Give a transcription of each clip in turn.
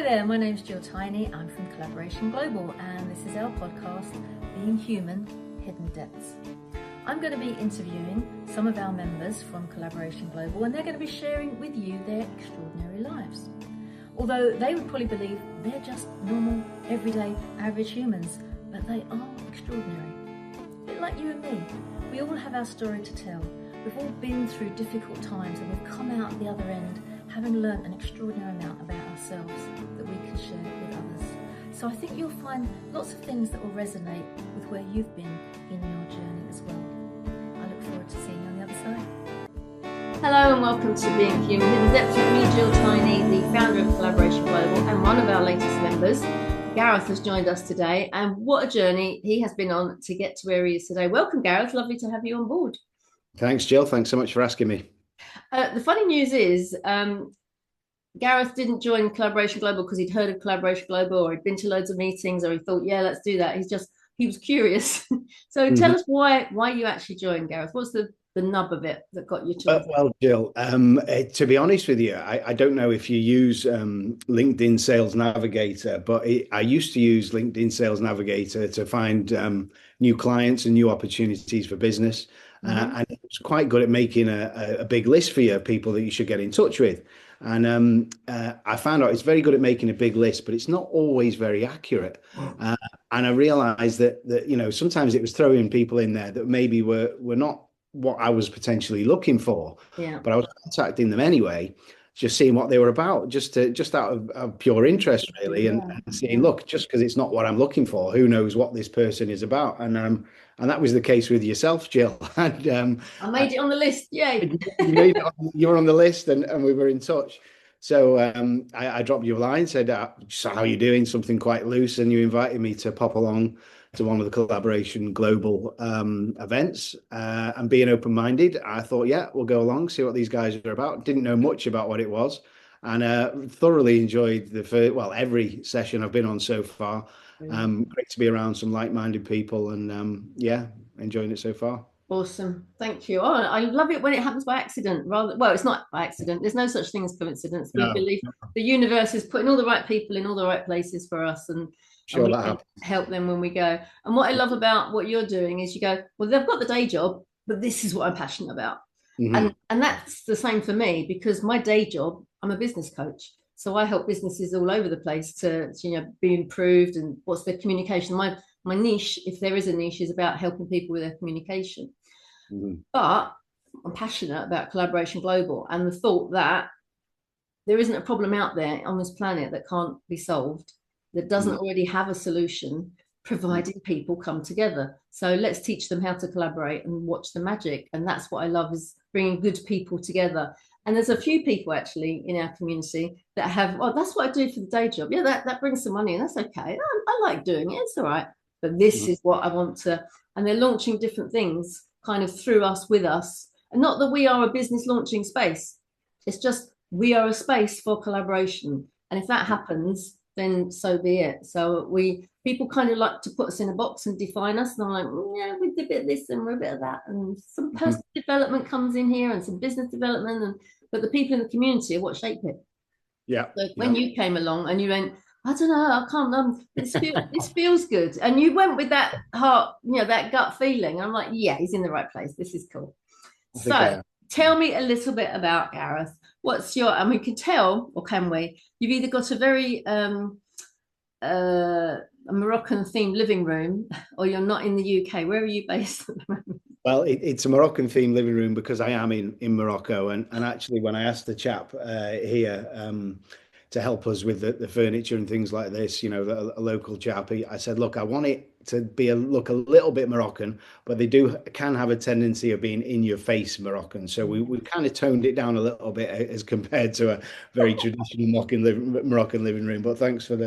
there, my name's Jill Tiny. I'm from Collaboration Global, and this is our podcast, Being Human, Hidden Depths. I'm going to be interviewing some of our members from Collaboration Global, and they're going to be sharing with you their extraordinary lives. Although they would probably believe they're just normal, everyday, average humans, but they are extraordinary. A bit like you and me. We all have our story to tell. We've all been through difficult times, and we've come out the other end having learnt an extraordinary amount about ourselves that we can share with others. So I think you'll find lots of things that will resonate with where you've been in your journey as well. I look forward to seeing you on the other side. Hello and welcome to Being Human Hidden Depths with me, Jill Tiny, the founder of Collaboration Global and one of our latest members. Gareth has joined us today, and what a journey he has been on to get to where he is today. Welcome, Gareth. Lovely to have you on board. Thanks, Jill. Thanks so much for asking me. The funny news is Gareth didn't join Collaboration Global because he'd heard of Collaboration Global or he'd been to loads of meetings or he thought, yeah, let's do that. He was curious. So tell us why you actually joined, Gareth. What's the nub of it that got you to it? Well, Jill, to be honest with you, I don't know if you use LinkedIn Sales Navigator, but I used to use LinkedIn Sales Navigator to find new clients and new opportunities for business. And it's quite good at making a big list for you, people that you should get in touch with. And I found out it's very good at making a big list, but it's not always very accurate. And I realized that sometimes it was throwing people in there that maybe were not what I was potentially looking for. Yeah. But I was contacting them anyway, just seeing what they were about, just out of pure interest, really, and saying, look, just because it's not what I'm looking for, who knows what this person is about. And that was the case with yourself, Jill. And I made it on the list. Yay. You were on the list, and we were in touch. So I dropped you a line, said, so how are you doing? Something quite loose. And you invited me to pop along to one of the Collaboration Global events. And being open-minded, I thought, yeah, we'll go along, see what these guys are about. Didn't know much about what it was. And thoroughly enjoyed every session I've been on so far. Great to be around some like-minded people, and enjoying it so far. Awesome. Thank you. Oh, I love it when it happens by accident. It's not by accident. There's no such thing as coincidence. We believe the universe is putting all the right people in all the right places for us, and we can help them when we go. And what I love about what you're doing is you go, well, they've got the day job, but this is what I'm passionate about. And that's the same for me, because my day job, I'm a business coach. So I help businesses all over the place to be improved. And what's their communication? My niche, if there is a niche, is about helping people with their communication. But I'm passionate about Collaboration Global and the thought that there isn't a problem out there on this planet that can't be solved, that doesn't already have a solution, providing people come together. So let's teach them how to collaborate and watch the magic. And that's what I love, is bringing good people together. And there's a few people actually in our community that have, that's what I do for the day job. Yeah, that brings some money, and that's okay. I like doing it. It's all right. But this is what I want to. And they're launching different things kind of through us, with us. And not that we are a business launching space. It's just we are a space for collaboration. And if that happens, then so be it. So people kind of like to put us in a box and define us. And I'm like, yeah, we did a bit of this and we're a bit of that. And some personal development comes in here and some business development. But the people in the community are what shape it. Yeah. So when you came along and you went, I don't know, I can't, this feels good. And you went with that heart, that gut feeling. I'm like, yeah, he's in the right place. This is cool. So tell me a little bit about Gareth. We can tell, or can we? You've either got a very a Moroccan themed living room, or you're not in the UK. Where are you based at the moment? Well, it's a Moroccan themed living room because I am in Morocco. And actually, when I asked the chap here to help us with the furniture and things like this, a local chap, I said, look, I want it to look a little bit Moroccan, but they can have a tendency of being in your face Moroccan. So we kind of toned it down a little bit as compared to a very traditional Moroccan living room. But thanks for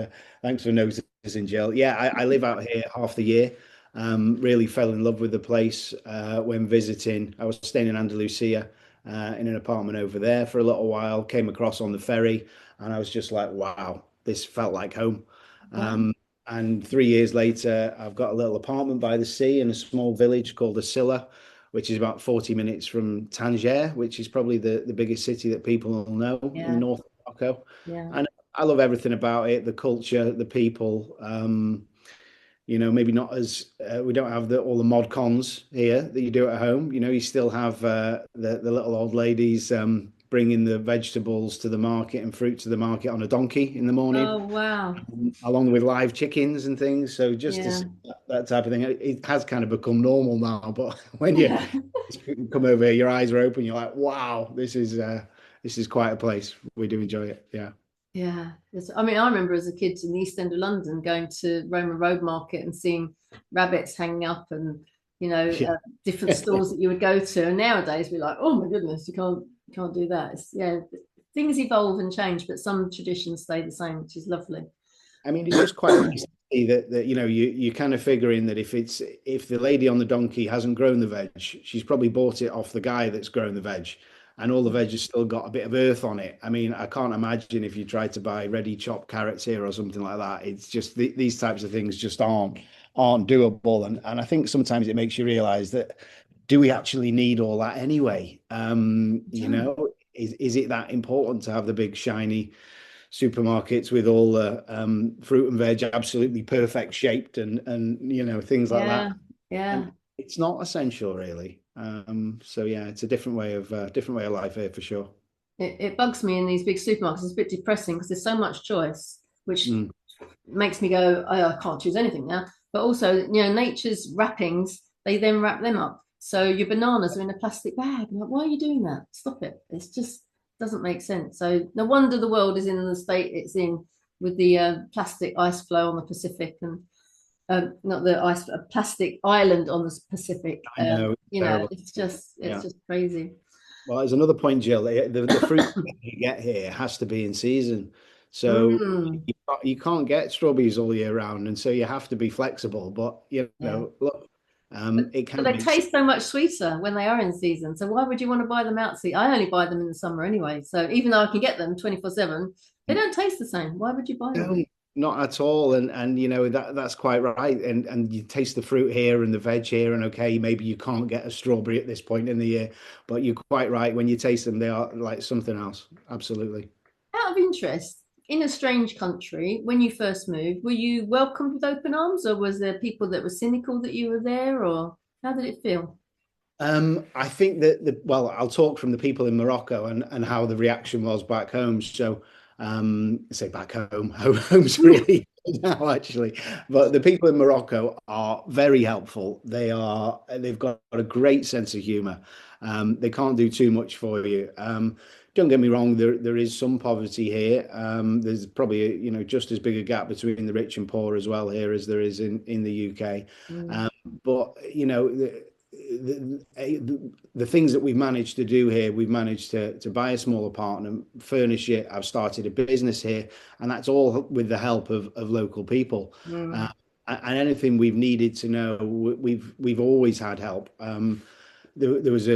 noticing, Jill. Yeah, I live out here half the year. Really fell in love with the place when visiting. I was staying in Andalusia in an apartment over there for a little while, came across on the ferry, and I was just like, wow, this felt like home. And 3 years later, I've got a little apartment by the sea in a small village called Asila, which is about 40 minutes from Tangier, which is probably the biggest city that people will know in the north of Morocco. Yeah. And I love everything about it, the culture, the people. Maybe not as we don't have all the mod cons here that you do at home. You still have the little old ladies bringing the vegetables to the market and fruit to the market on a donkey in the morning, Oh, wow. along with live chickens and things. So just to Yeah. see that type of thing, it has kind of become normal now. But when you Yeah. come over here, your eyes are open. You're like, wow, this is quite a place. We do enjoy it. Yeah. Yeah. I mean, I remember as a kid in the East End of London going to Roman Road Market and seeing rabbits hanging up and, Yeah. different stores that you would go to. And nowadays we're like, oh my goodness, you can't do that. Yeah, things evolve and change, but some traditions stay the same, which is lovely. I mean, it's just quite nice to see that you kind of figuring that if the lady on the donkey hasn't grown the veg, she's probably bought it off the guy that's grown the veg, and all the veg has still got a bit of earth on it. I mean, I can't imagine if you tried to buy ready chopped carrots here or something like that. It's just these types of things just aren't doable, and I think sometimes it makes you realize that do we actually need all that anyway? Is it that important to have the big shiny supermarkets with all the fruit and veg absolutely perfect shaped and things like that? Yeah. And it's not essential really. So yeah, it's a different way of life here for sure. It bugs me in these big supermarkets. It's a bit depressing because there's so much choice, which makes me go, oh, I can't choose anything now. But also, nature's wrappings, they then wrap them up. So your bananas are in a plastic bag. I'm like, why are you doing that? Stop it. It's just doesn't make sense. So no wonder the world is in the state it's in with the plastic ice flow on the Pacific and not the ice, a plastic island on the Pacific. I know, it's just crazy. Well, there's another point, Jill. The fruit you get here has to be in season. So you can't get strawberries all year round, and so you have to be flexible. But look, it But kind they of taste so much sweeter when they are in season. So why would you want to buy them out? See, I only buy them in the summer anyway. So even though I can get them 24/7, they don't taste the same. Why would you buy them? Not at all, and that's quite right. And you taste the fruit here and the veg here, and okay, maybe you can't get a strawberry at this point in the year, but you're quite right. When you taste them, they are like something else. Absolutely. Out of interest, in a strange country, when you first moved, were you welcomed with open arms, or was there people that were cynical that you were there, or how did it feel? I think that well, I'll talk from the people in Morocco and how the reaction was back home. So, say back home, home's really now actually, but the people in Morocco are very helpful. They've got a great sense of humour. They can't do too much for you. Don't get me wrong, there is some poverty here. There's probably just as big a gap between the rich and poor as well here as there is in the UK. But the things that we've managed to do here, we've managed to buy a small apartment, furnish it. I've started a business here, and that's all with the help of local people. And anything we've needed to know, we've always had help. There was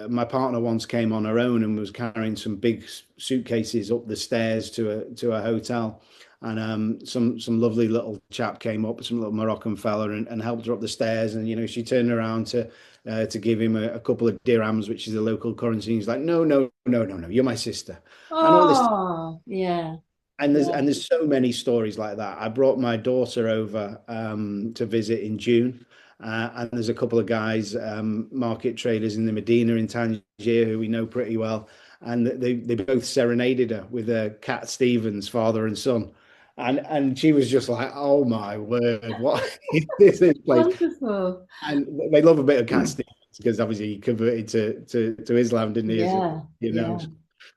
my partner once came on her own and was carrying some big suitcases up the stairs to a hotel, and some lovely little chap came up, some little Moroccan fella, and helped her up the stairs. And she turned around to give him a couple of dirhams, which is the local currency. He's like, no, no, no, no, no, you're my sister, and all this. Oh, yeah. And there's so many stories like that. I brought my daughter over to visit in June. And there's a couple of guys, market traders in the Medina in Tangier, who we know pretty well. And they both serenaded her with Cat Stevens, father and son. And she was just like, oh my word, what is this place? Wonderful. And they love a bit of Cat Stevens because obviously he converted to Islam, didn't he? Yeah.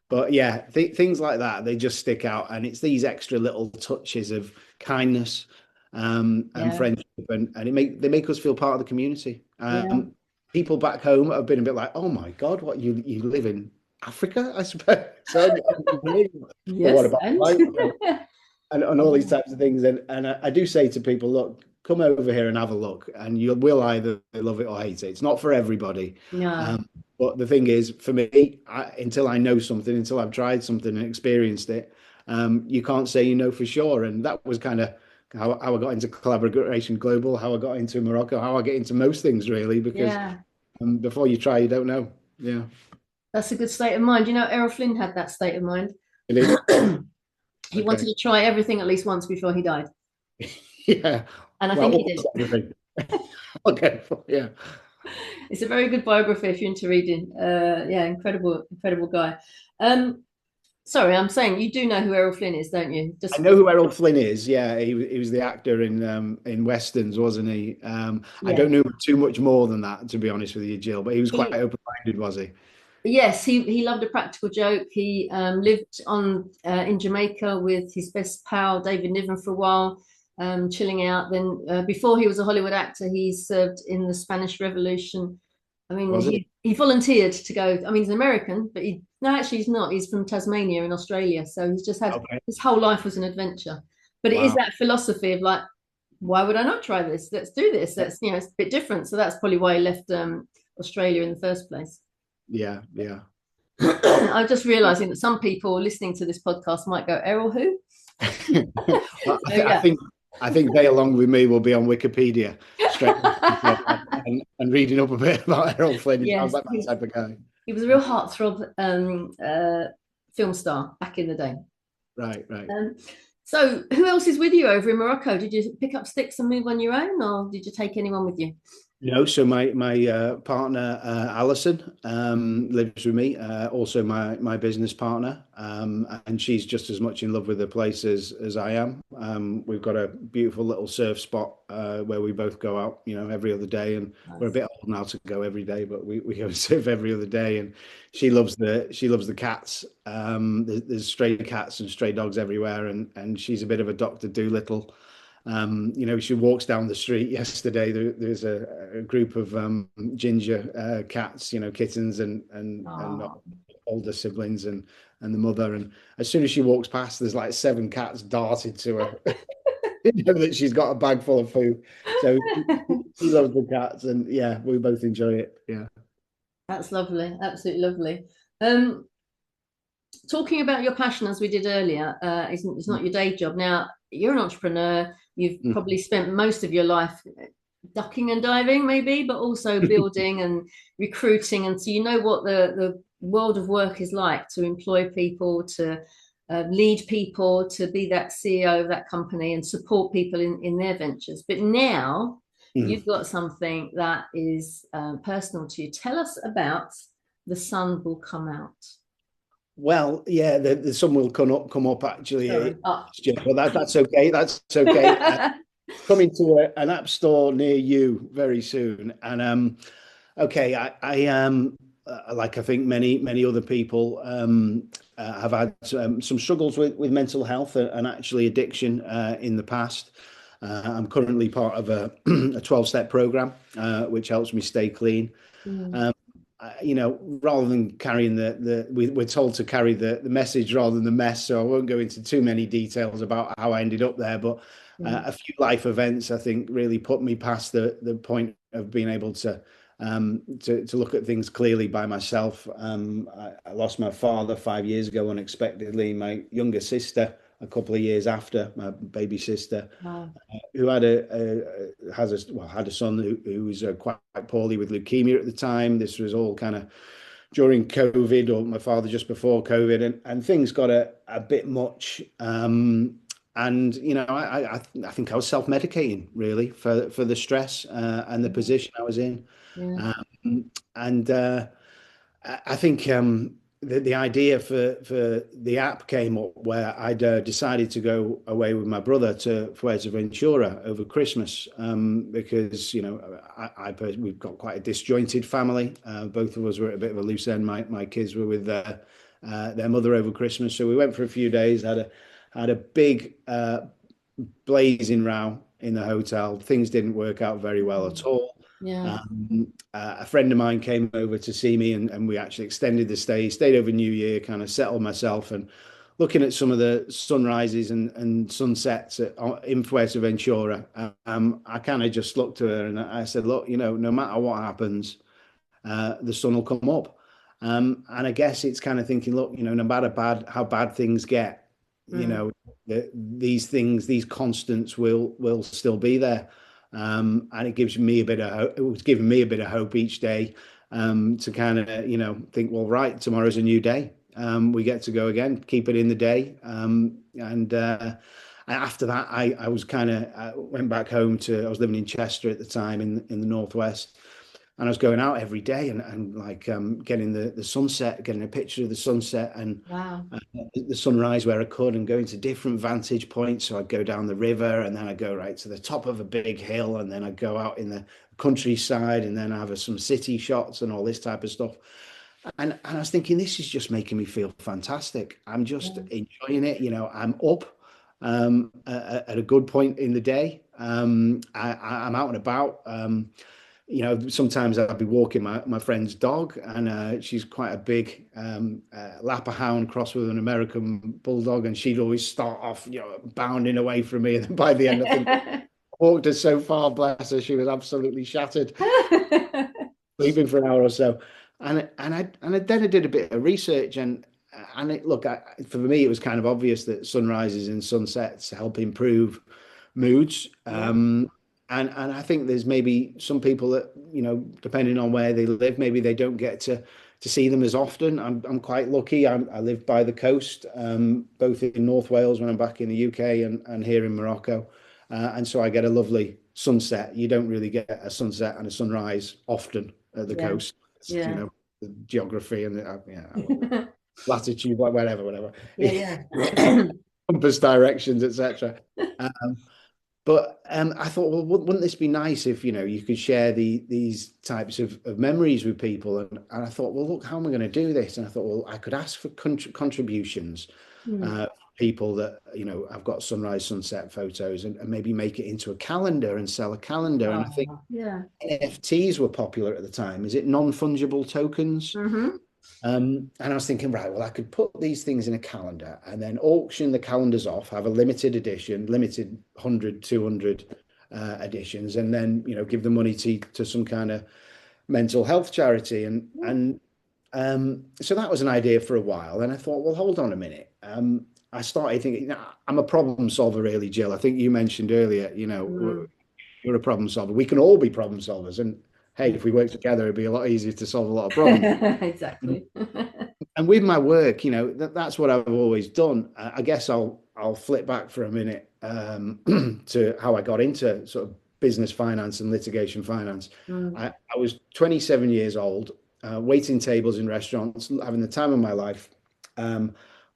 But yeah, things like that, they just stick out. And it's these extra little touches of kindness and friendship, and they make us feel part of the community. People back home have been a bit like, oh my God, what you live in Africa, I suppose. So, yes, what about and all these types of things. And I do say to people, look, come over here and have a look, and you will either love it or hate it. It's not for everybody. But the thing is, for me, until I know something, until I've tried something and experienced it, you can't say you know for sure. And that was kind of how I got into Collaboration Global, how I got into Morocco, how I get into most things really, because before you try, you don't know. Yeah. That's a good state of mind. Errol Flynn had that state of mind. He wanted to try everything at least once before he died. Yeah. And I think he did. Everything. Okay. Yeah. It's a very good biography if you're into reading. Yeah, incredible guy. Sorry, I'm saying you do know who Errol Flynn is, don't you? I know who Errol Flynn is. Yeah, he was the actor in westerns, wasn't he? Yeah. I don't know too much more than that, to be honest with you, Jill. But he was quite open-minded, was he? Yes, he loved a practical joke. He lived on in Jamaica with his best pal David Niven for a while, chilling out. Then before he was a Hollywood actor, he served in the Spanish Revolution. I mean, he volunteered to go. I mean, he's an American, but actually he's not. He's from Tasmania in Australia. So he's just had his whole life was an adventure. But it is that philosophy of like, why would I not try this? Let's do this. That's it's a bit different. So that's probably why he left Australia in the first place. Yeah, yeah. I'm just realizing that some people listening to this podcast might go, Errol who? I think they, along with me, will be on Wikipedia straight and reading up a bit about Errol Flynn. He sounds like that type of guy. He was a real heartthrob film star back in the day. Right. So who else is with you over in Morocco? Did you pick up sticks and move on your own, or did you take anyone with you? No, so my partner Alison lives with me. Also my business partner, and she's just as much in love with the place as I am. We've got a beautiful little surf spot where we both go out, every other day. And we're a bit old now to go every day, but we go and surf every other day. And she loves the cats. There's stray cats and stray dogs everywhere, and she's a bit of a Dr. Dolittle. She walks down the street yesterday. There's a group of ginger cats, kittens and older siblings and the mother. And as soon as she walks past, there's like 7 cats darted to her. That she's got a bag full of food. So she loves the cats, and yeah, we both enjoy it. Yeah, that's lovely, absolutely lovely. Talking about your passion, as we did earlier, it's not your day job. Now, you're an entrepreneur. You've probably spent most of your life ducking and diving, maybe, but also building and recruiting. And so you know what the world of work is like, to employ people, to lead people, to be that CEO of that company and support people in their ventures. But now you've got something that is personal to you. Tell us about The Sun Will Come Out. Well, yeah, the sun will come up actually. But that's okay. That's okay. Coming to an app store near you very soon. And okay, I like I think many other people have had some struggles with mental health and actually addiction in the past. I'm currently part of a 12-step program which helps me stay clean. Rather than carrying we're told to carry the message rather than the mess. So I won't go into too many details about how I ended up there, but a few life events, I think, really put me past the point of being able to look at things clearly by myself. I lost my father 5 years ago unexpectedly. My younger sister a couple of years after, my baby sister, who had a son who was quite poorly with leukemia at the time. This was all kind of during COVID, or my father just before COVID, and things got a bit much. And I think I was self-medicating really for the stress and the position I was in. I think the idea for the app came up where I'd decided to go away with my brother to Fuerteventura over Christmas because we've got quite a disjointed family. Both of us were at a bit of a loose end. My kids were with their mother over Christmas, so we went for a few days. Had a big blazing row in the hotel. Things didn't work out very well at all. A friend of mine came over to see me, and we actually extended the stayed over New Year, kind of settled myself, and looking at some of the sunrises and sunsets in Fuerteventura, I kind of just looked to her and I said, look, no matter what happens, the sun will come up. And I guess it's kind of thinking, look, no matter how bad things get, these things, these constants will still be there. And it gives me a bit of hope. It was giving me a bit of hope each day to kind of think, well, right, tomorrow's a new day. we get to go again, keep it in the day. And after that, I was I went back home I was living in Chester at the time in the Northwest. And I was going out every day and like getting the sunset, getting a picture of the sunset and wow. The sunrise where I could, and going to different vantage points. So I'd go down the river, and then I'd go right to the top of a big hill, and then I'd go out in the countryside, and then have some city shots and all this type of stuff. And I was thinking, this is just making me feel fantastic. I'm just enjoying it. I'm up at a good point in the day. I'm out and about. Sometimes I'd be walking my friend's dog, and she's quite a big Lapper Hound cross with an American Bulldog, and she'd always start off, bounding away from me. And then by the end, I think I walked her so far, bless her, she was absolutely shattered, sleeping for an hour or so. And then I did a bit of research, and for me, it was kind of obvious that sunrises and sunsets help improve moods. And I think there's maybe some people that, depending on where they live, maybe they don't get to see them as often. I'm quite lucky. I live by the coast, both in North Wales when I'm back in the UK and here in Morocco. And so I get a lovely sunset. You don't really get a sunset and a sunrise often at the coast. The geography and latitude, whatever. Compass directions, etc. But I thought, well, wouldn't this be nice if, you could share these types of memories with people? And I thought, well, look, how am I going to do this? And I thought, well, I could ask for contributions, people that, I've got sunrise, sunset photos, and maybe make it into a calendar and sell a calendar. And I think NFTs were popular at the time. Is it non-fungible tokens? And I was thinking, right, well, I could put these things in a calendar and then auction the calendars off, have a limited edition, limited 100, 200 editions, and then, give the money to some kind of mental health charity. And so that was an idea for a while. And I thought, well, hold on a minute. I started thinking, I'm a problem solver, really, Jill. I think you mentioned earlier, we're a problem solver. We can all be problem solvers. And hey, if we work together, it'd be a lot easier to solve a lot of problems. Exactly. And with my work, that's what I've always done. I guess I'll flip back for a minute to how I got into sort of business finance and litigation finance. I was 27 years old, waiting tables in restaurants, having the time of my life.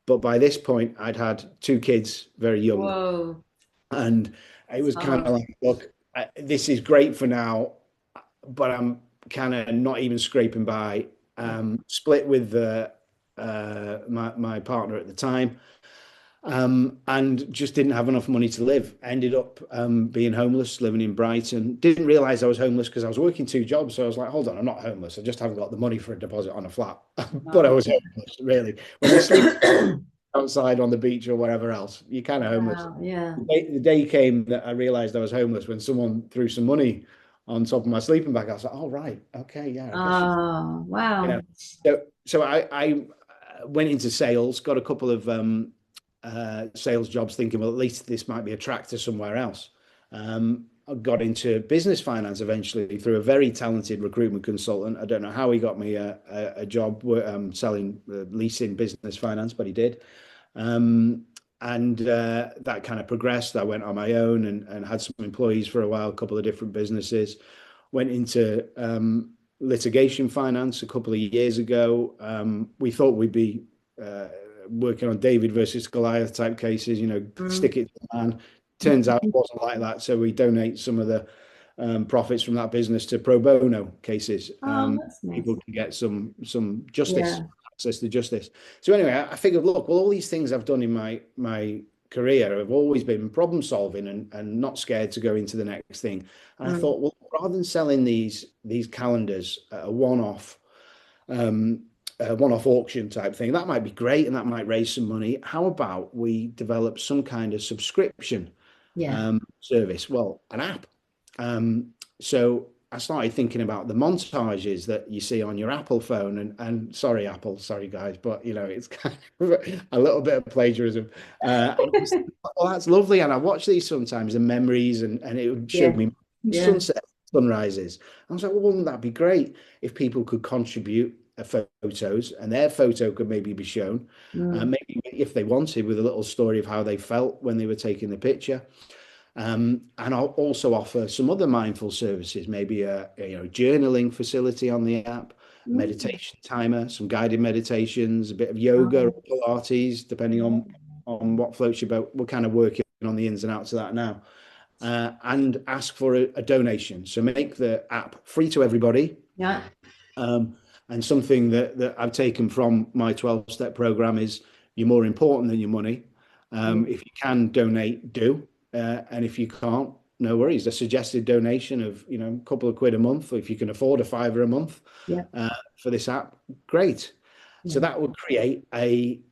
But by this point, I'd had 2 kids very young. Whoa. And it was kind of like, look, this is great for now, but I'm kind of not even scraping by. Split with my partner at the time, and just didn't have enough money to live. Ended up being homeless, living in Brighton. Didn't realize I was homeless because I was working 2 jobs. So I was like, hold on, I'm not homeless. I just haven't got the money for a deposit on a flat. But I was homeless, really. When you sleep outside on the beach or whatever else, you're kind of homeless. Yeah. The day came that I realized I was homeless when someone threw some money on top of my sleeping bag. I was like, oh, right. Okay. Yeah. Oh, wow. So I went into sales, got a couple of sales jobs, thinking, well, at least this might be a track to somewhere else. I got into business finance eventually through a very talented recruitment consultant. I don't know how he got me a job selling leasing business finance, but he did. And that kind of progressed. I went on my own and had some employees for a while, a couple of different businesses. Went into litigation finance a couple of years ago. We thought we'd be working on David versus Goliath type cases, stick it to the man. Turns out it wasn't like that. So we donate some of the profits from that business to pro bono cases. That's nice. People can get some justice. Access to justice. So anyway, I figured, look, well, all these things I've done in my career have always been problem solving and not scared to go into the next thing. And I thought, well, rather than selling these calendars at a one-off auction type thing, that might be great and that might raise some money. How about we develop some kind of subscription service? Well, an app. So I started thinking about the montages that you see on your Apple phone, and sorry, Apple, sorry guys, but it's kind of a little bit of plagiarism. Well, that's lovely, and I watch these sometimes, the memories, and it would show me sunset, sunrises. I was like, well, wouldn't that be great if people could contribute photos, and their photo could maybe be shown, maybe if they wanted, with a little story of how they felt when they were taking the picture. And I'll also offer some other mindful services, maybe a journaling facility on the app, meditation timer, some guided meditations, a bit of yoga or Pilates, depending on what floats your boat. We're kind of working on the ins and outs of that now. And ask for a donation. So make the app free to everybody. Yeah. And something that I've taken from my 12-step program is you're more important than your money. If you can donate, do. And if you can't, no worries. A suggested donation of, a couple of quid a month, or if you can afford a £5 a month for this app, great. So that would create an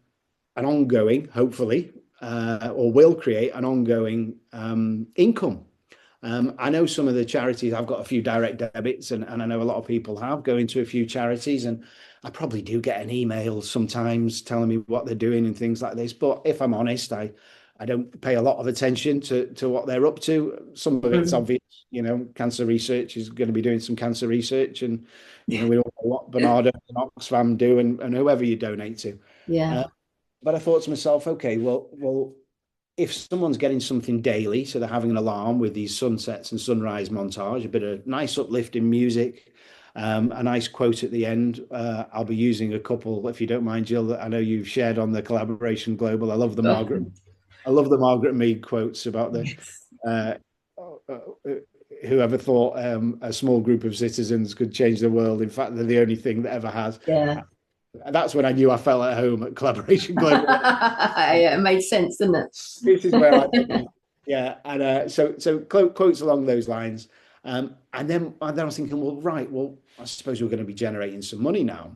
ongoing, hopefully, or will create an ongoing income. I know some of the charities, I've got a few direct debits, and I know a lot of people have go into a few charities, and I probably do get an email sometimes telling me what they're doing and things like this. But if I'm honest, I don't pay a lot of attention to what they're up to. Some of it's obvious, cancer research is going to be doing some cancer research, and we all know what Bernardo and Oxfam do, and whoever you donate to. Yeah. But I thought to myself, okay, well, if someone's getting something daily, so they're having an alarm with these sunsets and sunrise montage, a bit of nice uplifting music, a nice quote at the end. I'll be using a couple, if you don't mind, Jill, that I know you've shared on the Collaboration Global. I love the Margaret Mead quotes about the whoever thought a small group of citizens could change the world. In fact, they're the only thing that ever has. Yeah. And that's when I knew I felt at home at Collaboration Global. Yeah, it made sense, didn't it? This is where yeah. And so quotes along those lines. And then I was thinking, well, I suppose we're going to be generating some money now,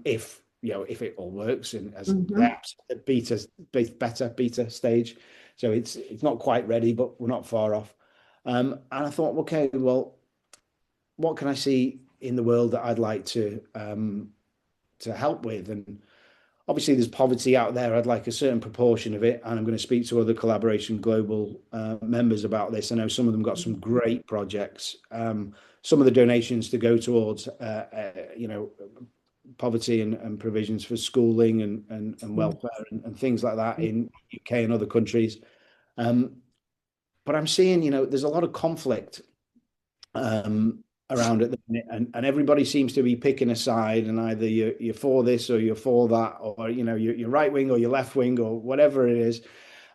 if it all works, and as the beta stage. So it's not quite ready, but we're not far off. And I thought, okay, well, what can I see in the world that I'd like to help with? And obviously there's poverty out there. I'd like a certain proportion of it, and I'm going to speak to other Collaboration Global members about this. I know some of them got some great projects. Some of the donations to go towards poverty and provisions for schooling and welfare and things like that in UK and other countries. But I'm seeing, there's a lot of conflict around at the minute, and everybody seems to be picking a side, and either you're for this or you're for that, or you're right wing or you're left wing or whatever it is.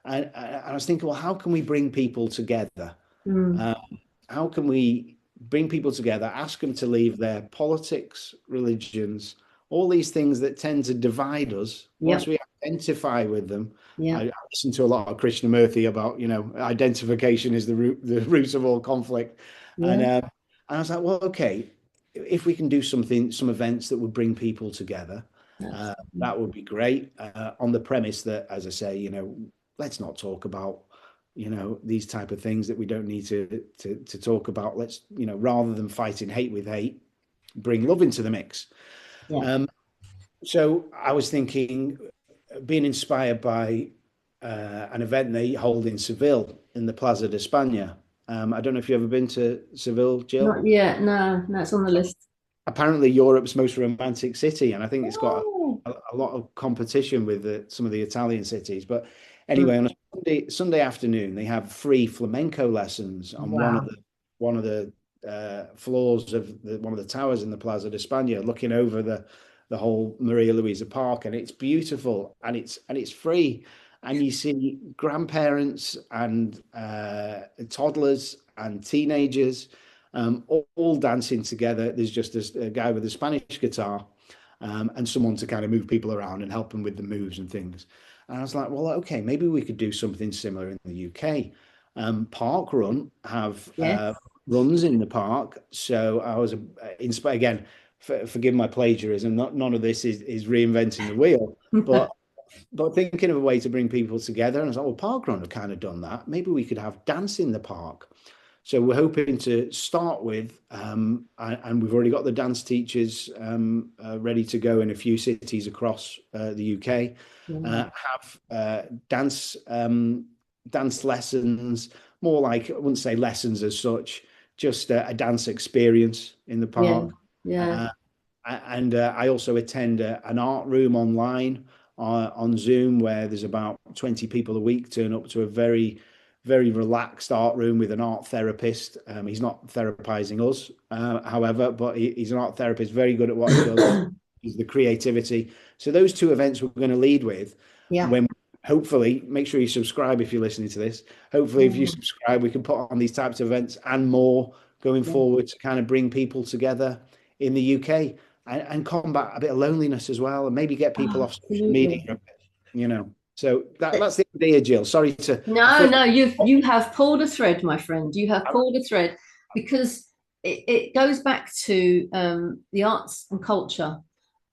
And I was thinking, well, how can we bring people together? How can we bring people together, ask them to leave their politics, religions, all these things that tend to divide us? Once we identify with them. I listen to a lot of Krishnamurti about identification is the root of all conflict. And I was like, well, okay, if we can do some events that would bring people together, that would be great. On the premise that, as I say, let's not talk about, these type of things that we don't need to talk about. Let's, rather than fighting hate with hate, bring love into the mix. So I was thinking, being inspired by an event they hold in Seville in the Plaza de España. I don't know if you've ever been to Seville, Jill. Not yet. No, it's on the list. Apparently Europe's most romantic city, and I think it's got a lot of competition with some of the Italian cities. But anyway, on a Sunday afternoon, they have free flamenco lessons on one of the floors of one of the towers in the Plaza de España, looking over the whole Maria Luisa Park, and it's beautiful, and it's free. And you see grandparents and toddlers and teenagers all dancing together. There's just a guy with a Spanish guitar and someone to kind of move people around and help them with the moves and things. And I was like, well, okay, maybe we could do something similar in the UK. Park Run have runs in the park. So I was inspired, again, forgive my plagiarism, none of this is reinventing the wheel, but thinking of a way to bring people together. And I was like, well, Parkrun have kind of done that. Maybe we could have dance in the park. So we're hoping to start with, and we've already got the dance teachers ready to go in a few cities across the UK. Have dance lessons, more like, I wouldn't say lessons as such, just a dance experience in the park. And I also attend an art room online on Zoom, where there's about 20 people a week turn up to a very, very relaxed art room with an art therapist. He's not therapizing us, however, but he's an art therapist, very good at what he does. He's the creativity. So those two events we're going to lead with. Yeah. When hopefully, make sure you subscribe if you're listening to this. Hopefully, if you subscribe, we can put on these types of events and more going forward to kind of bring people together in the UK and combat a bit of loneliness as well, and maybe get people off social media, you know. So that's the idea, Jill. Sorry to no, you have pulled a thread, my friend. You have pulled a thread, because it goes back to the arts and culture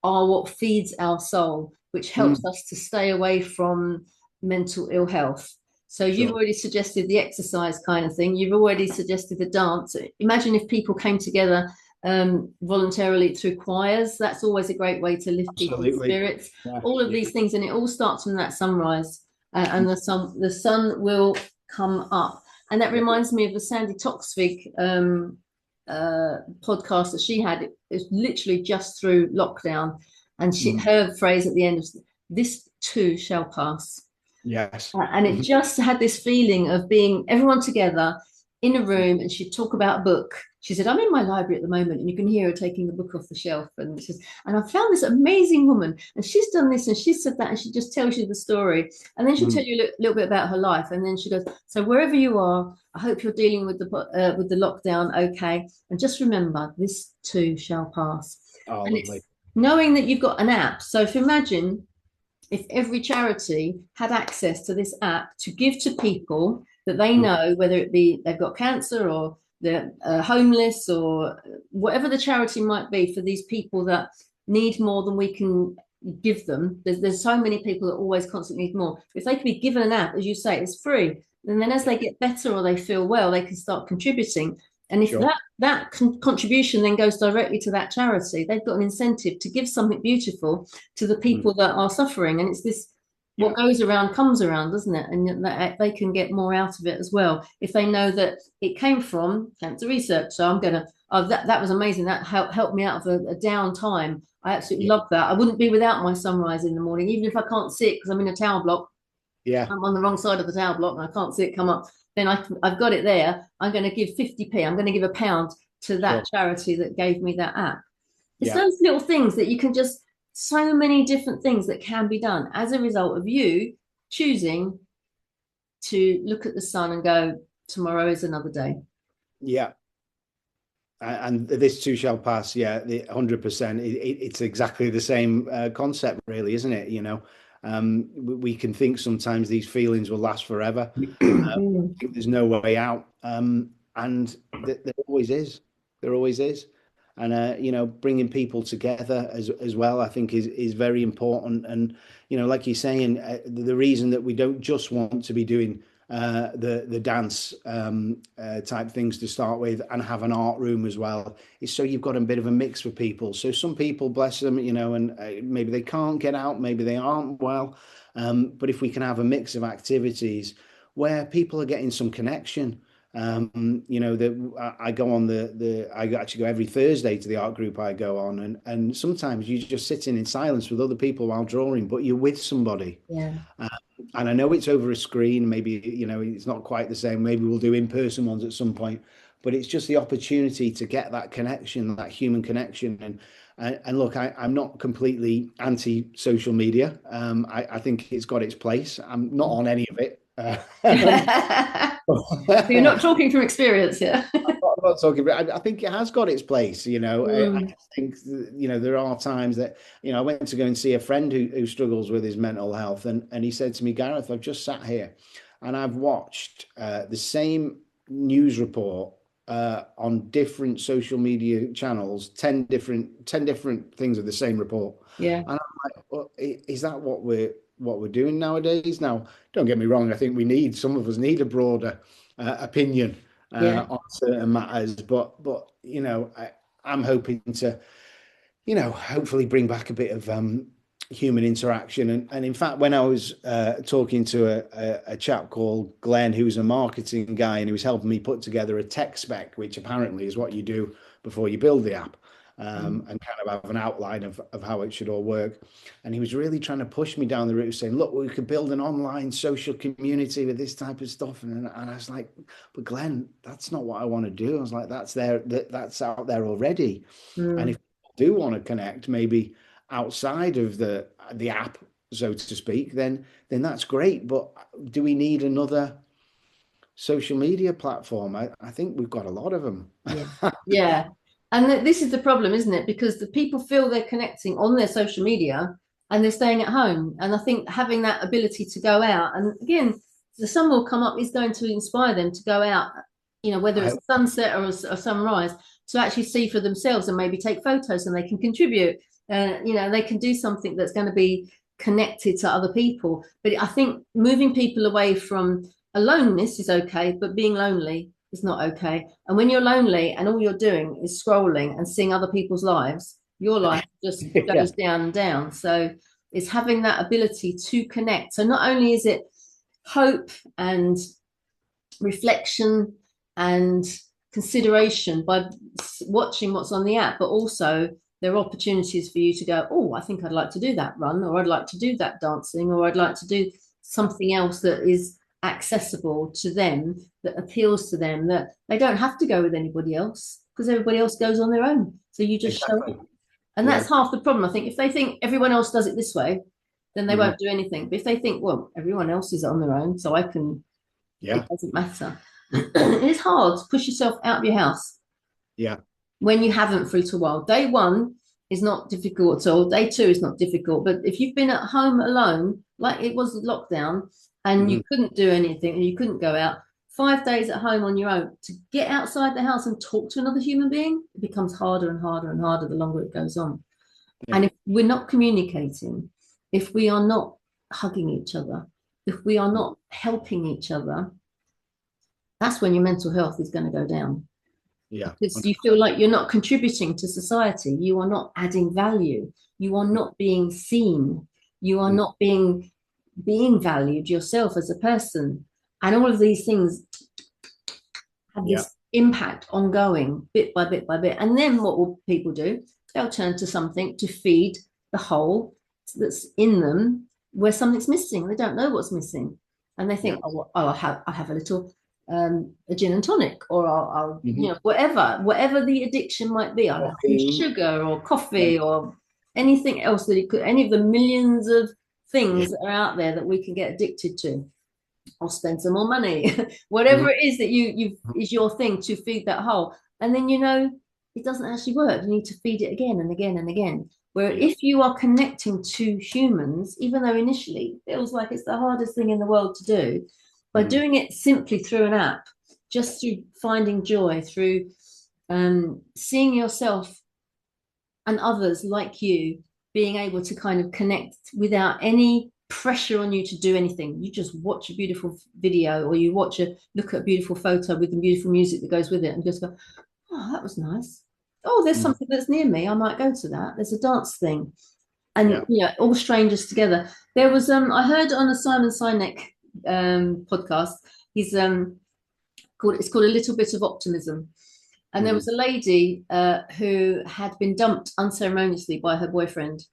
are what feeds our soul, which helps us to stay away from mental ill health. So you've already suggested the exercise kind of thing. You've already suggested the dance. Imagine if people came together voluntarily through choirs. That's always a great way to lift people's spirits. All of these things, and it all starts from that sunrise, and the sun will come up. And that reminds me of the Sandy Toksvig podcast that she had. It was literally just through lockdown, and her phrase at the end was, "This too shall pass." Yes. And it just had this feeling of being everyone together in a room, and she'd talk about a book. She said, "I'm in my library at the moment," and you can hear her taking the book off the shelf. And she says, "And I found this amazing woman, and she's done this, and she said that," and she just tells you the story. And then she'll tell you a little bit about her life. And then she goes, "So wherever you are, I hope you're dealing with the lockdown okay. And just remember, this too shall pass." Oh, and lovely. it's knowing that you've got an app. So if imagine if every charity had access to this app to give to people that they know, whether it be they've got cancer or they're homeless or whatever the charity might be, for these people that need more than we can give them. There's so many people that always constantly need more. If they could be given an app, as you say, it's free. And then as they get better or they feel well, they can start contributing. And if that contribution then goes directly to that charity, they've got an incentive to give something beautiful to the people that are suffering. And it's this, what goes around comes around, doesn't it? And that they can get more out of it as well, if they know that it came from cancer research. So I'm going to, that was amazing. That helped me out of a down time. I absolutely love that. I wouldn't be without my sunrise in the morning, even if I can't see it because I'm in a tower block. I'm on the wrong side of the tower block and I can't see it come up. Then I've got it there. I'm going to give 50p. I'm going to give £1 to that charity that gave me that app. It's those little things that you can just, so many different things that can be done as a result of you choosing to look at the sun and go, tomorrow is another day. Yeah. And this too shall pass. Yeah, 100%. It's exactly the same concept, really, isn't it? You know, we can think sometimes these feelings will last forever. There's no way out, and there always is. There always is. And you know, bringing people together as well, I think is very important. And you know, like you're saying, the reason that we don't just want to be doing the dance type things to start with and have an art room as well is so you've got a bit of a mix for people. So some people, bless them, you know, and maybe they can't get out, maybe they aren't well, but if we can have a mix of activities where people are getting some connection. You know, I go on I actually go every Thursday to the art group I go on, and sometimes you're just sitting in silence with other people while drawing, but you're with somebody. And I know it's over a screen, maybe, you know, it's not quite the same. Maybe we'll do in-person ones at some point, but it's just the opportunity to get that connection, that human connection. And look, I'm not completely anti-social media. I think it's got its place. I'm not on any of it. You're not talking from experience here. I'm not talking, but I think it has got its place. You know, I think, you know, there are times that, you know, I went to go and see a friend who struggles with his mental health, and he said to me, "Gareth, I've just sat here and I've watched the same news report on different social media channels, 10 different things of the same report." And I'm like, well, is that what we're doing nowadays? Now, don't get me wrong, I think some of us need a broader opinion on certain matters, but you know, I'm hoping to, you know, hopefully bring back a bit of human interaction. And in fact, when I was talking to a chap called Glenn, who was a marketing guy, and he was helping me put together a tech spec, which apparently is what you do before you build the app. and kind of have an outline of how it should all work. And he was really trying to push me down the route, saying, look, we could build an online social community with this type of stuff. And I was like, but Glenn, that's not what I want to do. I was like, that's out there already. And if you do want to connect, maybe outside of the app, so to speak, then that's great. But do we need another social media platform? I think we've got a lot of them. Yeah. And this is the problem, isn't it? Because the people feel they're connecting on their social media and they're staying at home. And I think having that ability to go out, and again, the sun will come up, is going to inspire them to go out, you know, whether it's sunset or a sunrise, to actually see for themselves and maybe take photos, and they can contribute. You know, they can do something that's going to be connected to other people. But I think moving people away from aloneness is okay, but being lonely is not okay. And when you're lonely and all you're doing is scrolling and seeing other people's lives, your life just goes down and down. So it's having that ability to connect. So not only is it hope and reflection and consideration by watching what's on the app, but also there are opportunities for you to go, oh, I think I'd like to do that run, or I'd like to do that dancing, or I'd like to do something else that is accessible to them, that appeals to them, that they don't have to go with anybody else, because everybody else goes on their own. So you just show up. And that's half the problem. I think if they think everyone else does it this way, then they won't do anything. But if they think, well, everyone else is on their own, so I can, it doesn't matter. It's hard to push yourself out of your house. When you haven't for a little while. Day one is not difficult at all. Day two is not difficult. But if you've been at home alone, like it was lockdown, and you couldn't do anything and you couldn't go out, 5 days at home on your own, to get outside the house and talk to another human being, it becomes harder and harder and harder the longer it goes on. And if we're not communicating, if we are not hugging each other, if we are not helping each other, that's when your mental health is going to go down. Because you feel like you're not contributing to society. You are not adding value. You are not being seen. You are not being valued yourself as a person. And all of these things have this impact ongoing, bit by bit by bit. And then what will people do? They'll turn to something to feed the hole that's in them where something's missing. They don't know what's missing. And they think, I'll have a little a gin and tonic, or I'll you know, whatever the addiction might be. I'll have some sugar or coffee or anything else that it could, any of the millions of things that are out there that we can get addicted to. I'll spend some more money, whatever it is that you is your thing to feed that hole. And then, you know, it doesn't actually work. You need to feed it again and again and again. Where if you are connecting to humans, even though initially it feels like it's the hardest thing in the world to do, by doing it simply through an app, just through finding joy, through seeing yourself and others like you, being able to kind of connect without any pressure on you to do anything. You just watch a beautiful video, or you look at a beautiful photo with the beautiful music that goes with it, and just go, oh, that was nice. Oh, there's something that's near me. I might go to that. There's a dance thing. And you know, all strangers together. There was I heard on a Simon Sinek podcast, he's it's called A Little Bit of Optimism. And there was a lady who had been dumped unceremoniously by her boyfriend,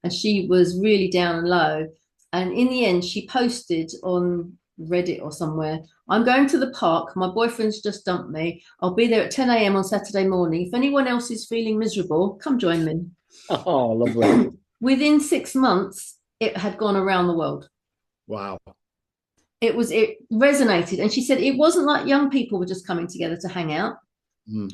and she was really down and low. And in the end, she posted on Reddit or somewhere, I'm going to the park. My boyfriend's just dumped me. I'll be there at 10 a.m. on Saturday morning. If anyone else is feeling miserable, come join me. Oh, lovely. Within 6 months, it had gone around the world. Wow. It resonated. And she said it wasn't like young people were just coming together to hang out.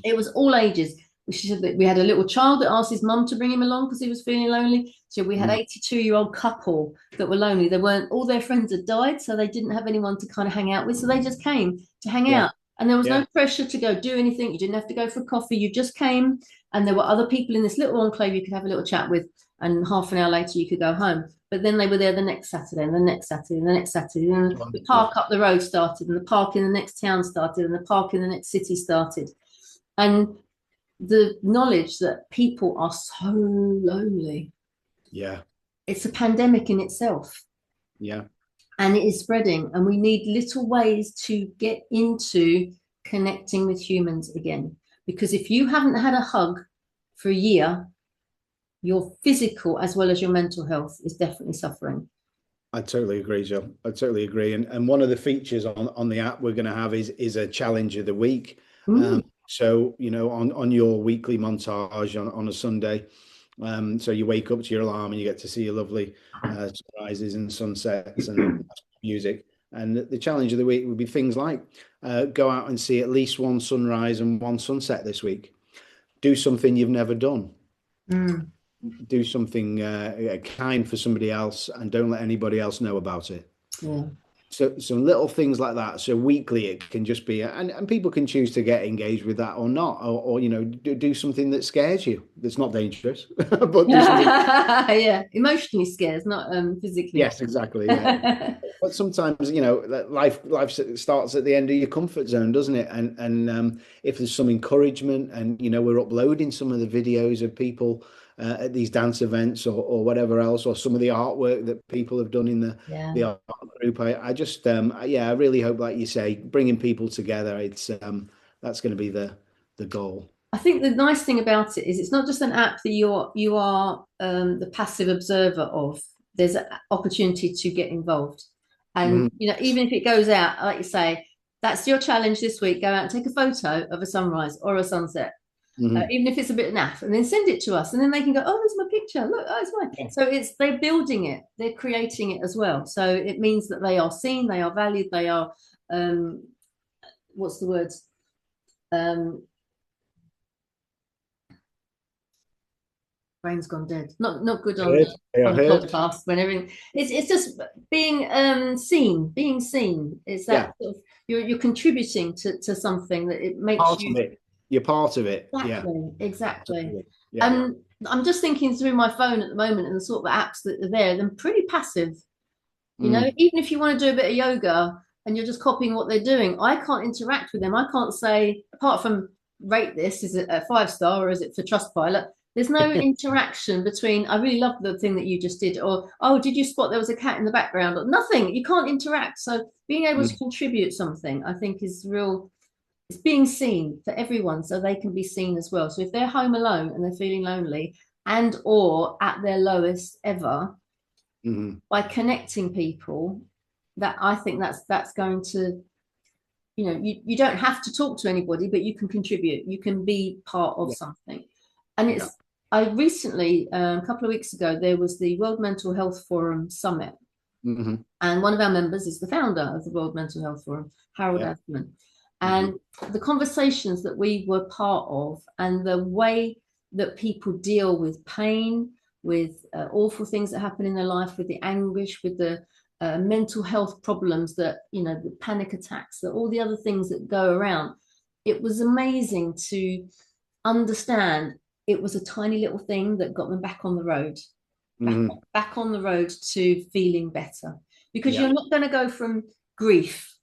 It was all ages. She said that we had a little child that asked his mum to bring him along because he was feeling lonely. So we had 82-year-old couple that were lonely. All their friends had died, so they didn't have anyone to kind of hang out with. So they just came to hang out. And there was no pressure to go do anything. You didn't have to go for coffee. You just came, and there were other people in this little enclave you could have a little chat with, and half an hour later you could go home. But then they were there the next Saturday, and the next Saturday, and the next Saturday. And the park up the road started, and the park in the next town started, and the park in the next city started. And the knowledge that people are so lonely. It's a pandemic in itself. And it is spreading, and we need little ways to get into connecting with humans again. Because if you haven't had a hug for a year, your physical as well as your mental health is definitely suffering. I totally agree, Joe. I totally agree. And one of the features on the app we're going to have is a challenge of the week. So, you know, on your weekly montage on a Sunday, so you wake up to your alarm and you get to see your lovely sunrises and sunsets and music. And the challenge of the week would be things like go out and see at least one sunrise and one sunset this week. Do something you've never done. Do something kind for somebody else, and don't let anybody else know about it. Yeah. So some little things like that. So weekly it can just be, and people can choose to get engaged with that or not, or you know, do something that scares you. That's not dangerous, but do something. Yeah, emotionally scares, not physically. Yes, exactly. Yeah. But sometimes, you know, life starts at the end of your comfort zone, doesn't it? And if there's some encouragement, and you know, we're uploading some of the videos of people at these dance events or whatever else, or some of the artwork that people have done in the art group. I just I really hope, like you say, bringing people together. It's that's going to be the goal. I think the nice thing about it is it's not just an app that you are the passive observer of. There's an opportunity to get involved, and you know, even if it goes out, like you say, that's your challenge this week. Go out and take a photo of a sunrise or a sunset. Even if it's a bit naff, and then send it to us, and then they can go, oh, there's my picture, look, oh, it's mine. Yeah. So they're building it, they're creating it as well. So it means that they are seen, they are valued, they are what's the word, brain's gone dead, not good on the podcast when everything it's just being seen. It's that sort of, you're contributing to something that it makes you're part of it. Exactly. And I'm just thinking through my phone at the moment, and the sort of apps that are there, they're pretty passive. You know, even if you want to do a bit of yoga and you're just copying what they're doing, I can't interact with them. I can't say, apart from rate this, is it a 5-star or is it for Trustpilot? There's no interaction between, I really love the thing that you just did, or, oh, did you spot there was a cat in the background? Or nothing. You can't interact. So being able to contribute something, I think, is real. It's being seen for everyone, so they can be seen as well. So if they're home alone and they're feeling lonely and or at their lowest ever, by connecting people, that I think that's going to, you know, you don't have to talk to anybody, but you can contribute. You can be part of something. And it's I recently, a couple of weeks ago, there was the World Mental Health Forum Summit. And one of our members is the founder of the World Mental Health Forum, Harold Adman. And the conversations that we were part of, and the way that people deal with pain, with awful things that happen in their life, with the anguish, with the mental health problems that, you know, the panic attacks, that all the other things that go around. It was amazing to understand it was a tiny little thing that got them back on the road, back on the road to feeling better. Because you're not going to go from grief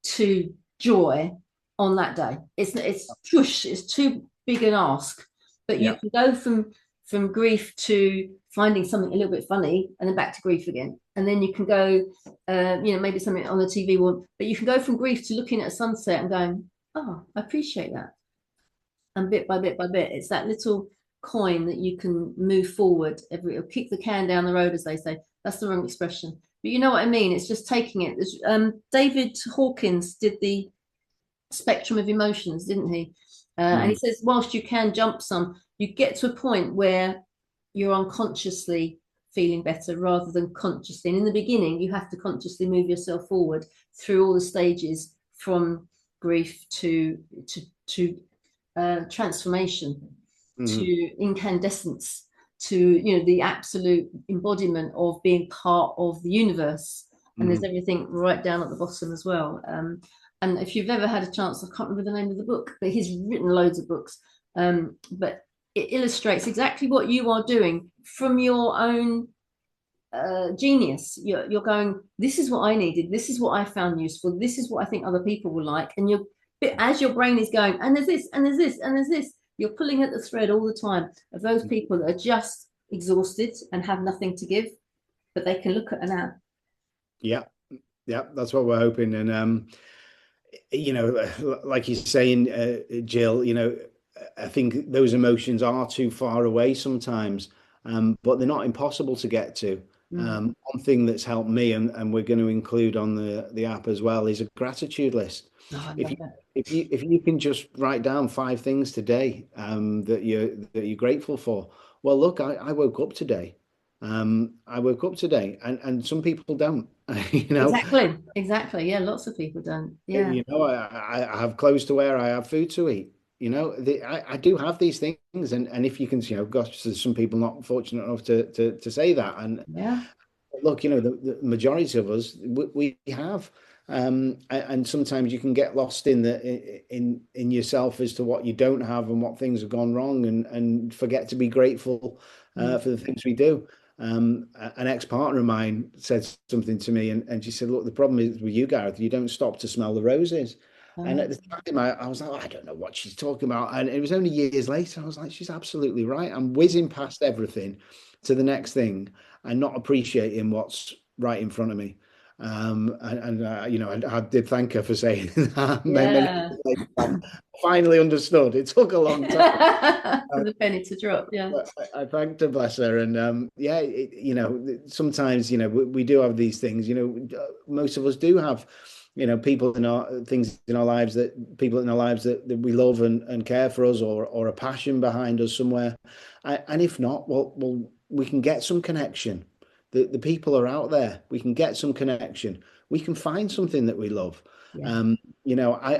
to joy on that day. It's too big an ask. But you can go from grief to finding something a little bit funny, and then back to grief again. And then you can go, you know, maybe something on the TV one, but you can go from grief to looking at a sunset and going, oh, I appreciate that. And bit by bit by bit, it's that little coin that you can move forward. Or kick the can down the road, as they say. That's the wrong expression, but you know what I mean. It's just taking it. David Hawkins did the spectrum of emotions, didn't he? And he says, whilst you can jump some, you get to a point where you're unconsciously feeling better rather than consciously. And in the beginning, you have to consciously move yourself forward through all the stages, from grief to transformation, to incandescence, to, you know, the absolute embodiment of being part of the universe. And there's everything right down at the bottom as well. And if you've ever had a chance, I can't remember the name of the book, but he's written loads of books. But it illustrates exactly what you are doing from your own genius. You're going, this is what I needed. This is what I found useful. This is what I think other people will like. And as your brain is going, and there's this, and there's this, and there's this, you're pulling at the thread all the time of those people that are just exhausted and have nothing to give, but they can look at an ad. Yeah, that's what we're hoping. And you know, like you're saying, Jill, you know, I think those emotions are too far away sometimes, but they're not impossible to get to. One thing that's helped me, and we're going to include on the app as well, is a gratitude list. Oh, I If love you that. if you can just write down 5 things today, that you're grateful for. Well, look, I woke up today. I woke up today, and some people don't. You know, Exactly. Yeah, lots of people don't. Yeah. I have clothes to wear. I have food to eat. I do have these things, and if you can, gosh, there's some people not fortunate enough to say that. And Yeah. look, the majority of us, we have, and sometimes you can get lost in yourself as to what you don't have and what things have gone wrong, and forget to be grateful for the things we do. An ex-partner of mine said something to me, and she said, "Look, the problem is with you, Gareth, you don't stop to smell the roses." And at the time, I was like, "Oh, I don't know what she's talking about." And it was only years later, I was like, "She's absolutely right. I'm whizzing past everything to the next thing and not appreciating what's right in front of me." I did thank her for saying that. Many Yeah. years later, I finally understood. It took a long time. For the penny to drop. Yeah. I thanked her, bless her, and sometimes we do have these things. Most of us do have people in our things in our lives that we love and care for us, or a passion behind us somewhere. And if not, well, we can get some connection. The people are out there. We can get some connection. We can find something that we love. Yeah.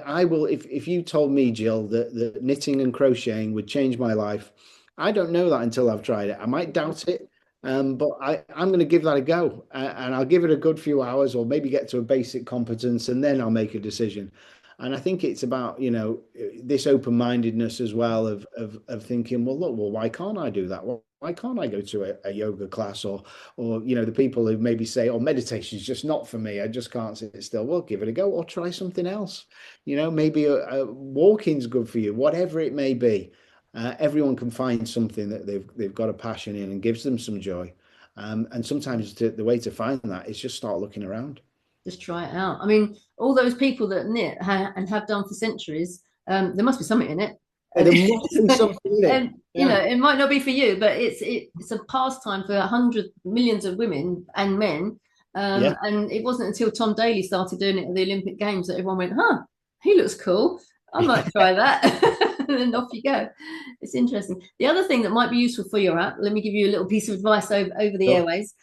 I will, if you told me, Jill, that knitting and crocheting would change my life, I don't know that until I've tried it. I might doubt it, but I'm going to give that a go, and I'll give it a good few hours, or maybe get to a basic competence, and then I'll make a decision. And I think it's about, this open-mindedness as well, of thinking, well, look, well, why can't I do that? Well, why can't I go to a yoga class, or the people who maybe say, oh, meditation is just not for me, I just can't sit still. Well, give it a go, or try something else. Maybe a walking's good for you, whatever it may be. Everyone can find something that they've got a passion in and gives them some joy. And sometimes the way to find that is just start looking around. Just try it out. I mean, all those people that knit and have done for centuries, there must be something in it. There must be something in it. And it might not be for you, but it's a pastime for hundreds, millions of women and men. And it wasn't until Tom Daley started doing it at the Olympic Games that everyone went, "Huh, he looks cool. I might try that." And then off you go. It's interesting. The other thing that might be useful for your app, let me give you a little piece of advice over the airways.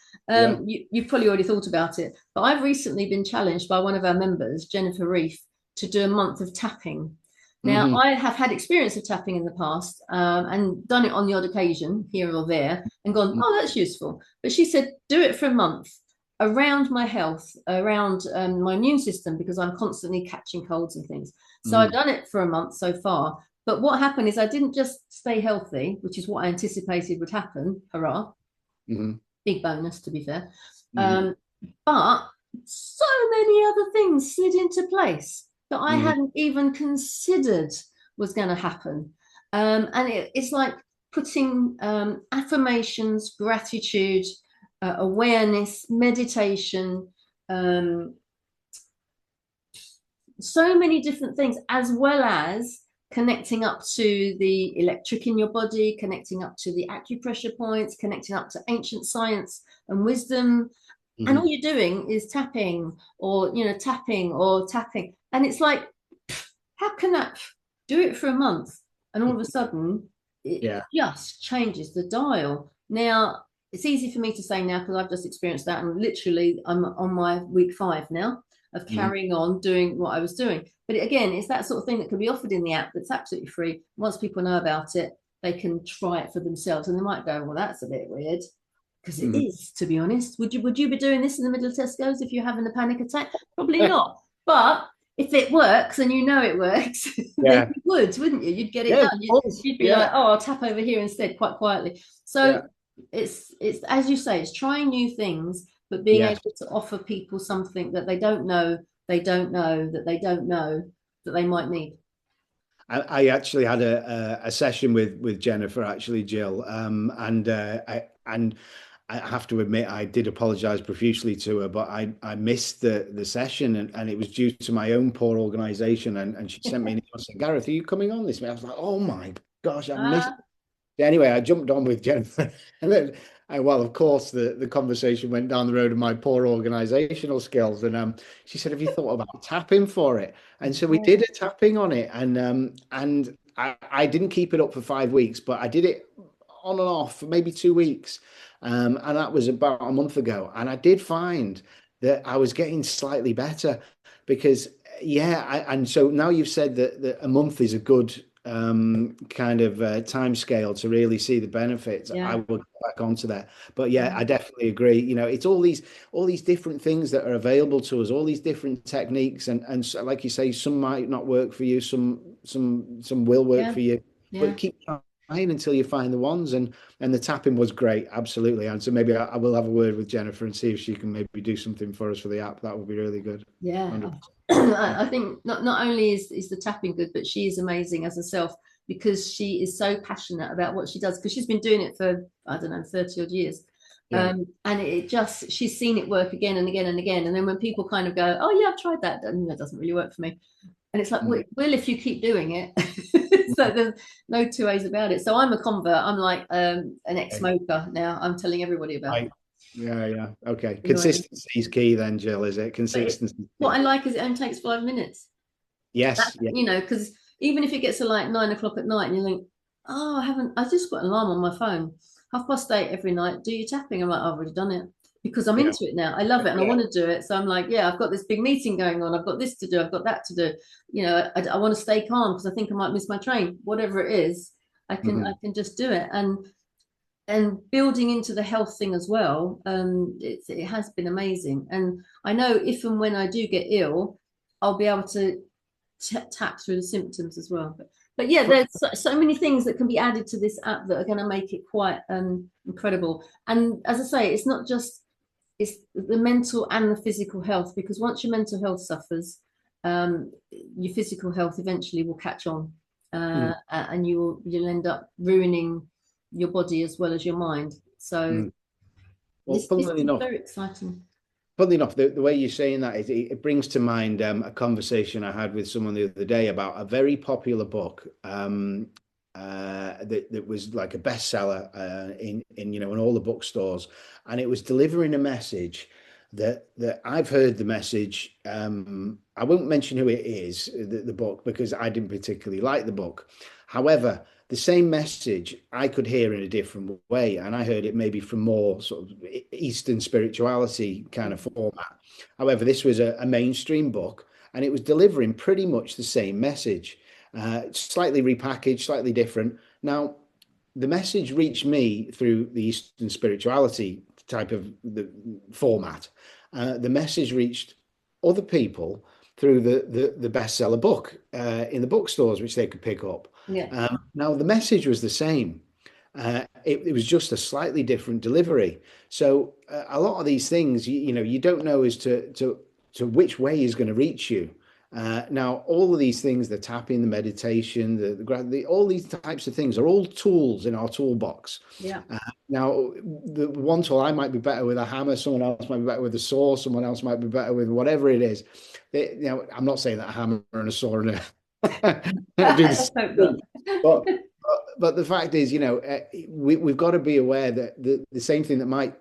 You've probably already thought about it, but I've recently been challenged by one of our members, Jennifer Reef, to do a month of tapping. Now, I have had experience of tapping in the past, and done it on the odd occasion here or there, and gone, oh, that's useful. But she said, do it for a month around my health, around my immune system, because I'm constantly catching colds and things. So I've done it for a month so far. But what happened is I didn't just stay healthy, which is what I anticipated would happen. Hurrah. Big bonus, to be fair. But so many other things slid into place that I hadn't even considered was going to happen. And it's like putting affirmations, gratitude, awareness, meditation, so many different things, as well as connecting up to the electric in your body, connecting up to the acupressure points, connecting up to ancient science and wisdom. And all you're doing is tapping or tapping. And it's like, how can that do it for a month? And all of a sudden, it just changes the dial. Now, it's easy for me to say now because I've just experienced that. And literally, I'm on my week 5 now of carrying on doing what I was doing. But again, it's that sort of thing that can be offered in the app that's absolutely free. Once people know about it, they can try it for themselves, and they might go, well, that's a bit weird, because it is, to be honest. Would you be doing this in the middle of Tesco's if you're having a panic attack? Probably not. But if it works and you know it works, then you would, wouldn't you? You'd get it done. You'd be like, oh, I'll tap over here instead, quite quietly. So it's as you say, it's trying new things, but being able to offer people something that they don't know, that they might need. I actually had a session with Jennifer, actually, Jill, and I have to admit, I did apologize profusely to her, but I missed the session, and it was due to my own poor organization. And she sent me an email saying, Gareth, are you coming on this? I was like, oh my gosh, I missed. Anyway, I jumped on with Jennifer, and then, well, of course, the conversation went down the road of my poor organizational skills. And she said, "Have you thought about tapping for it?" And so we did a tapping on it, and I didn't keep it up for 5 weeks, but I did it on and off for maybe 2 weeks, and that was about a month ago. And I did find that I was getting slightly better because, yeah, and so now you've said that a month is a good kind of time scale to really see the benefits. I will get back onto that, but yeah, I definitely agree. It's all these different things that are available to us, all these different techniques, and so, like you say, some might not work for you, some will work for you, but keep trying until you find the ones. And the tapping was great, absolutely. And so maybe I will have a word with Jennifer and see if she can maybe do something for us for the app. That would be really good. Yeah. 100%. I think not only is the tapping good, but she is amazing as herself, because she is so passionate about what she does, because she's been doing it for, I don't know, 30 odd years. And she's seen it work again and again and again. And then when people kind of go, oh yeah, I've tried that, and that doesn't really work for me. And it's like, well, if you keep doing it. So there's no two ways about it. So I'm a convert. I'm like an ex-smoker now. I'm telling everybody about it. Yeah. Okay. Consistency is key then, Jill, is it? Consistency. What I like is it only takes 5 minutes. Yes. Because even if it gets to like 9 o'clock at night and you think, oh, I just got an alarm on my phone, 8:30 every night, do your tapping. I'm like, I've already done it, because I'm into it now. I love it and I want to do it. So I'm like, I've got this big meeting going on. I've got this to do. I've got that to do. I want to stay calm because I think I might miss my train. Whatever it is, I can just do it. And building into the health thing as well, it has been amazing. And I know if and when I do get ill, I'll be able to tap through the symptoms as well. But yeah, there's so many things that can be added to this app that are going to make it quite incredible. And as I say, it's not just, it's the mental and the physical health, because once your mental health suffers, your physical health eventually will catch on, and you'll end up ruining your body as well as your mind. So this is very exciting. Funnily enough, the way you're saying that, it brings to mind a conversation I had with someone the other day about a very popular book that was like a bestseller in all the bookstores, and it was delivering a message that I've heard the message. I won't mention who it is, the book, because I didn't particularly like the book. However, the same message I could hear in a different way, and I heard it maybe from more sort of Eastern spirituality kind of format. However, this was a mainstream book, and it was delivering pretty much the same message, slightly repackaged, slightly different. Now, the message reached me through the Eastern spirituality type of the format. The message reached other people through the bestseller book in the bookstores, which they could pick up. Now, the message was the same. It was just a slightly different delivery. So a lot of these things, you don't know as to which way is going to reach you. Now, all of these things, the tapping, the meditation, all these types of things are all tools in our toolbox. Now, the one tool, I might be better with a hammer, someone else might be better with a saw, someone else might be better with whatever it is. I'm not saying that a hammer and a saw and but the fact is, we've got to be aware that the same thing that might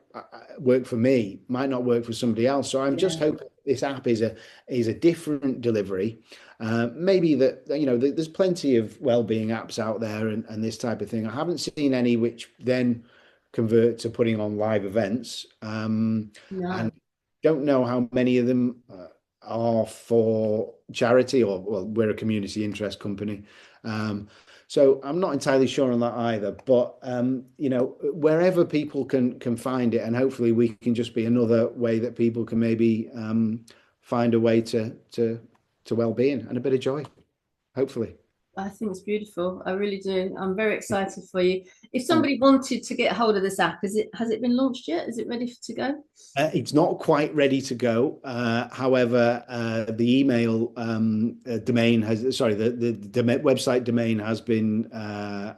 work for me might not work for somebody else. So I'm just hoping this app is a different delivery. Maybe that, there's plenty of well-being apps out there and this type of thing. I haven't seen any which then convert to putting on live events. And don't know how many of them are for charity, or we're a community interest company. So I'm not entirely sure on that either, but wherever people can find it, and hopefully we can just be another way that people can maybe find a way to well-being and a bit of joy, hopefully. I think it's beautiful. I really do. I'm very excited for you. If somebody wanted to get hold of this app, has it been launched yet? Is it ready to go? It's not quite ready to go. However, the email domain the website domain has been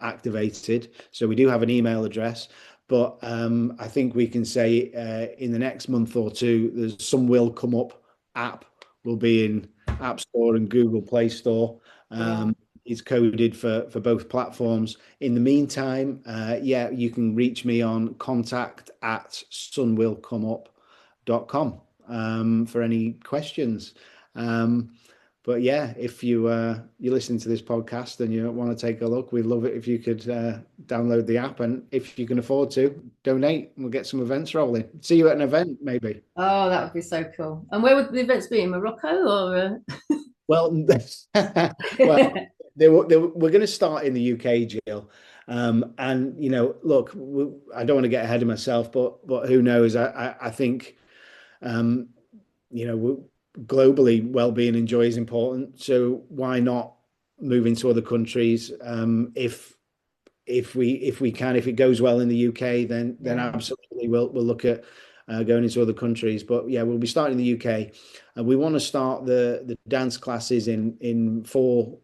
activated. So we do have an email address, but I think we can say in the next month or two, there's some will come up. App will be in App Store and Google Play Store. It's coded for both platforms. In the meantime, yeah, you can reach me on contact@sunwillcomeup.com for any questions. But yeah, if you're listening to this podcast and you want to take a look, we'd love it if you could download the app, and if you can afford to, donate, and we'll get some events rolling. See you at an event, maybe. Oh, that would be so cool. And where would the events be? In Morocco or? Well, well, we're going to start in the UK, Jill. And look, I don't want to get ahead of myself, but who knows? I think, globally, well-being and joy is important. So why not move into other countries? If we can, if it goes well in the UK, then absolutely we'll look at going into other countries. But yeah, we'll be starting in the UK, and we want to start the dance classes in 4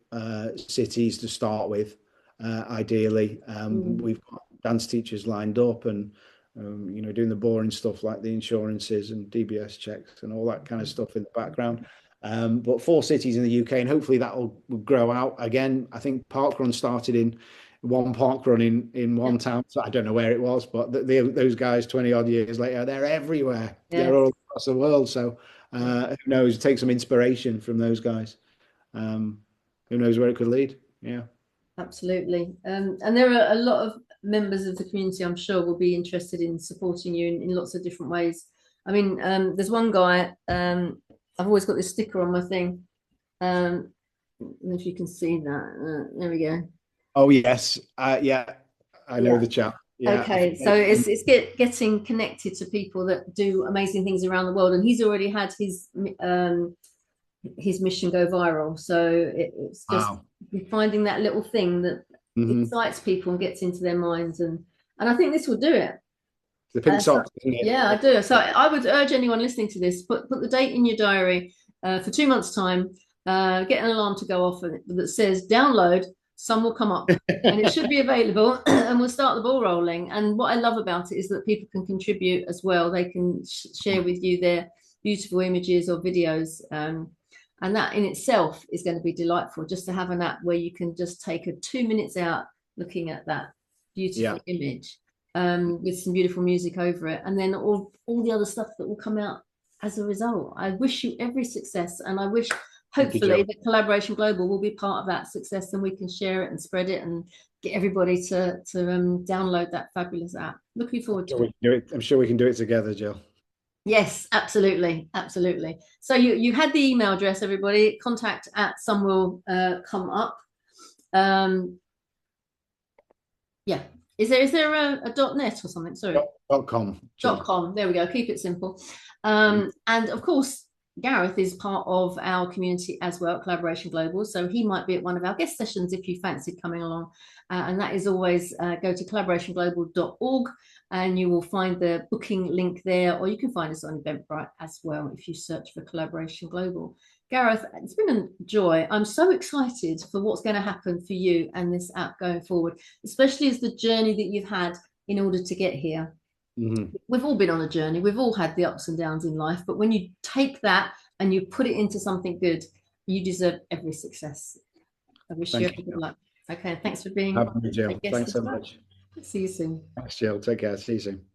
cities to start with. Ideally, we've got dance teachers lined up, and doing the boring stuff like the insurances and DBS checks and all that kind of stuff in the background. But 4 cities in the UK, and hopefully that will grow out. Again, I think parkrun started in one parkrun in one town. So I don't know where it was, but those guys 20 odd years later, they're everywhere. They're all across the world. So who knows? Take some inspiration from those guys. Who knows where it could lead? Yeah, absolutely. And there are a lot of members of the community, I'm sure, will be interested in supporting you in lots of different ways. I mean, there's one guy, I've always got this sticker on my thing. If you can see that, there we go. Oh yes, yeah, I know the chap. Yeah. Okay, so it's getting connected to people that do amazing things around the world, and he's already had his mission go viral. So it's just finding that little thing that excites people and gets into their minds, and I think this will do it. The pink socks, isn't it? Yeah, I do. So I would urge anyone listening to this, put the date in your diary for 2 months' time. Get an alarm to go off that says download. Some will come up, and it should be available, and we'll start the ball rolling. And what I love about it is that people can contribute as well. They can share with you their beautiful images or videos, and that in itself is going to be delightful. Just to have an app where you can just take 2 minutes out looking at that beautiful image with some beautiful music over it, and then all the other stuff that will come out as a result. I wish you every success, and I wish, hopefully, that Collaboration Global will be part of that success, and we can share it and spread it and get everybody to download that fabulous app. Looking forward to it. I'm sure we can do it together, Jill. Yes, absolutely, absolutely. So you had the email address, everybody. contact@sunwillcomeup. Yeah. Is there a .net or something? Sorry. .com. .com. There we go. Keep it simple. And of course, Gareth is part of our community as well, Collaboration Global. So he might be at one of our guest sessions if you fancied coming along. And that is always go to collaborationglobal.org, and you will find the booking link there, or you can find us on Eventbrite as well if you search for Collaboration Global. Gareth, it's been a joy. I'm so excited for what's going to happen for you and this app going forward, especially as the journey that you've had in order to get here. We've all been on a journey. We've all had the ups and downs in life, but when you take that and you put it into something good, you deserve every success. I wish you good luck. Okay, thanks for being here. Jill. Thanks so much. See you soon. Thanks, Jill. Take care. See you soon.